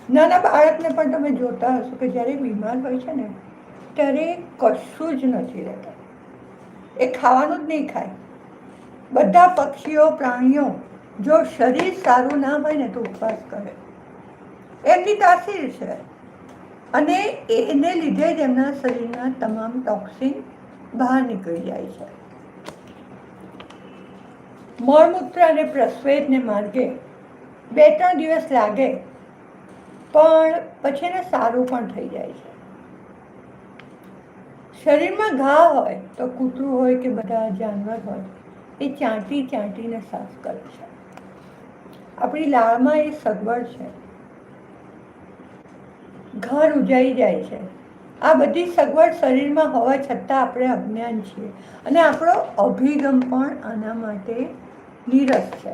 નાના બાળકને પણ તમે જોતા હશો કે જ્યારે બીમાર હોય છે ને ત્યારે કશું જ નથી રહેતા, એ ખાવાનું જ નહીં ખાય. બધા પક્ષીઓ પ્રાણીઓ જો શરીર સારું ના હોય ને તો ઉપવાસ કરે, એમની તાસીર છે. અને એને લીધે જ એમના શરીરના તમામ ટોક્સિન બહાર નીકળી જાય છે. મળમૂત્ર અને પ્રસ્વેદને માર્ગે 2-3 દિવસ લાગે, પણ પછી એને સારું પણ થઈ જાય છે. શરીરમાં ઘા હોય તો કૂતરું હોય કે બધા જાનવર હોય એ ચાંટી ચાંટીને સાફ કરે છે. આપણી લાળમાં એ સગવડ છે, ઘર ઉજાઈ જાય છે. આ બધી સગવડ શરીરમાં હોવા છતાં આપણે અજ્ઞાન છીએ અને આપણો અભિગમ પણ આના માટે નીરસ છે.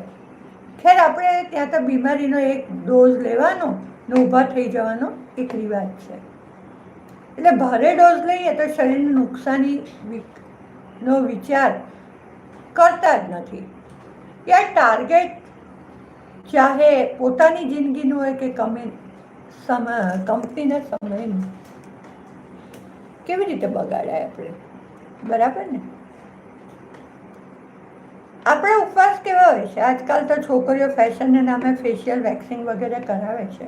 ખેર, આપણે ત્યાં તો બીમારીનો એક ડોઝ લેવાનો ને ઊભા થઈ જવાનો એક રિવાજ છે. એટલે ભારે ડોઝ લઈએ તો શરીરને નુકસાનીનો વિચાર કરતા જ નથી. યાર, ટાર્ગેટ ચાહે પોતાની જિંદગીનું હોય કે કંપનીના સમયનું, કેવી રીતે બગાડાય આપણે? બરાબર ને? આપણા ઉપવાસ કેવા હોય છે? આજકાલ તો છોકરીઓ ફેશનના નામે ફેશિયલ વેક્સિંગ વગેરે કરાવે છે.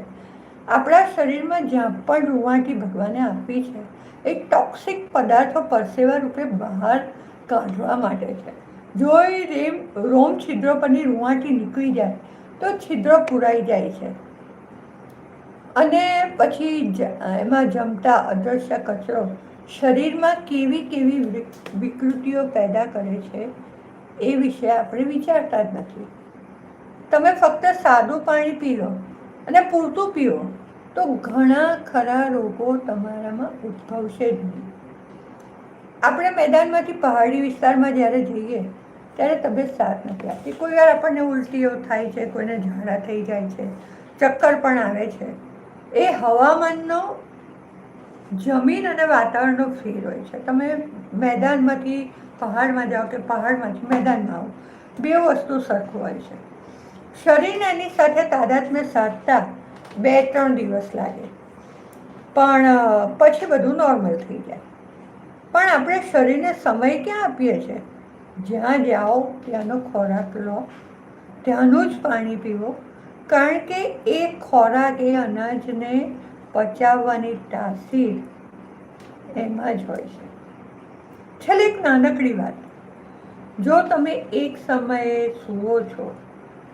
આપણા શરીરમાં જ્યાં પણ રૂંવાટી ભગવાને આપી છે એ ટોક્સિક પદાર્થો પરસેવા રૂપે બહાર કાઢવા માટે છે. જો એ રોમ છિદ્રો પરની રૂંવાટી નીકળી જાય તો છિદ્રો પુરાઈ જાય છે અને પછી એમાં જમતા અદૃશ્ય કચરો શરીરમાં કેવી કેવી વિકૃતિઓ પેદા કરે છે એ વિશે આપણે વિચારતા જ નથી. તમે ફક્ત સાદું પાણી પી લો અને પૂરતું પીવો તો ઘણા ખરા રોગો તમારામાં ઉદ્ભવશે જ નહીં. આપણે મેદાનમાંથી પહાડી વિસ્તારમાં જ્યારે જઈએ ત્યારે તબિયત સાથ નથી આપતી. કોઈ વાર આપણને ઉલટીઓ થાય છે, કોઈને ઝાડા થઈ જાય છે, ચક્કર પણ આવે છે. એ હવામાનનો, જમીન અને વાતાવરણનો ફેર હોય છે. તમે મેદાનમાંથી પહાડમાં જાઓ કે પહાડમાંથી મેદાનમાં આવો, બે વસ્તુ સરખું હોય છે. શરીરને એની સાથે તાદાત્મ્ય સાધતા 2-3 દિવસ લાગે, પણ પછી બધું નોર્મલ થઈ જાય. પણ આપણે શરીરને સમય ક્યાં આપીએ છીએ? જ્યાં જાઓ ત્યાંનો ખોરાક લો, ત્યાંનું જ પાણી પીવો, કારણ કે એ ખોરાક, એ અનાજને પચાવવાની તાસીર એમાં જ હોય છે. છેલ્લે એક નાનકડી વાત, જો તમે એક સમયે સૂવો છો,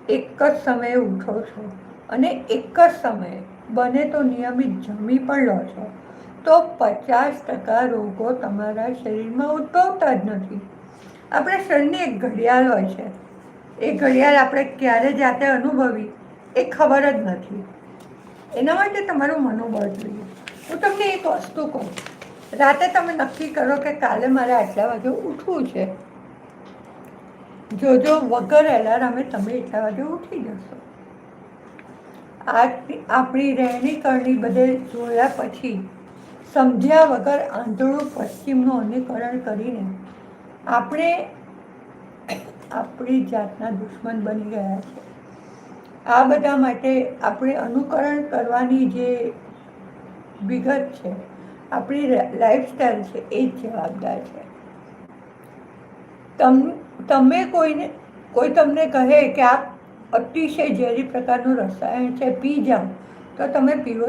એક જ સમયે ઉઠો છો અને એક જ સમયે બને તો નિયમિત જમી પણ લો છો તો 50% રોગો તમારા શરીરમાં ઉદ્ભવતા જ નથી. આપણા શરીરની એક ઘડિયાળ હોય છે, એ ઘડિયાળ આપણે ક્યારે જાતે અનુભવી એ ખબર જ નથી. એના માટે તમારું મનોબળ જોઈએ. હું તમને એક વસ્તુ કહું, રાતે તમે નક્કી કરો કે કાલે મારે આટલા વાગે ઉઠવું છે. જોજો વગર એલાર્મે તમે એટલા વાગે ઉઠી જશો. આપણી રહેણી કરણી બધે જોયા પછી સમજ્યા વગર આંધળું પશ્ચિમનું અનુકરણ કરીને આપણે આપણી જાતના દુશ્મન બની ગયા છે. આ બધા માટે આપણે અનુકરણ કરવાની જે વિગત છે, આપણી લાઈફસ્ટાઈલ છે, એ જ જવાબદાર છે. તમે કોઈ તમને કહે કે આ અતિશય ઝેરી પ્રકારનું રસાયણ છે, પી જાઓ, તો તમે પીવો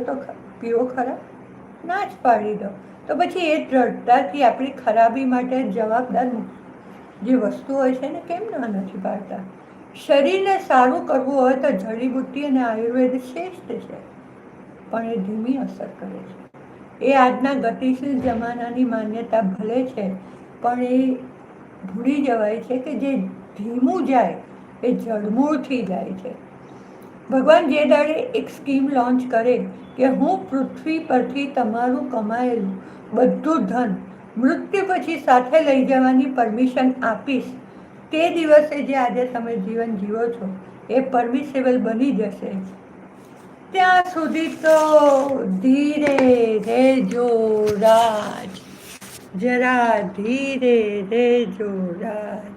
ખરા? ના જ પાડી દો. તો પછી એ દ્રઢતાથી આપણી ખરાબી માટે જવાબદાર જે વસ્તુ હોય છે ને કેમ ના નથી પાડતા? શરીરને સારું કરવું હોય તો જડીબુટ્ટી અને આયુર્વેદ શ્રેષ્ઠ છે, પણ એ ધીમી અસર કરે છે. એ આજના ગતિશીલ જમાનાની માન્યતા ભલે છે, પણ એ ભૂલી જવાય છે કે જે ધીમું જાય એ જડમૂળથી જાય છે. ભગવાન જે દાડે એક સ્કીમ લોન્ચ કરે કે હું પૃથ્વી પરથી તમારું કમાયેલું બધું ધન મૃત્યુ પછી સાથે લઈ જવાની પરમિશન આપીશ, તે દિવસે જે આજે તમે જીવન જીવો છો એ પરમિશેબલ બની જશે. ત્યાં સુધી તો ધીરે રહેજો રાજ, જરા ધીરે રહેજો રાજ.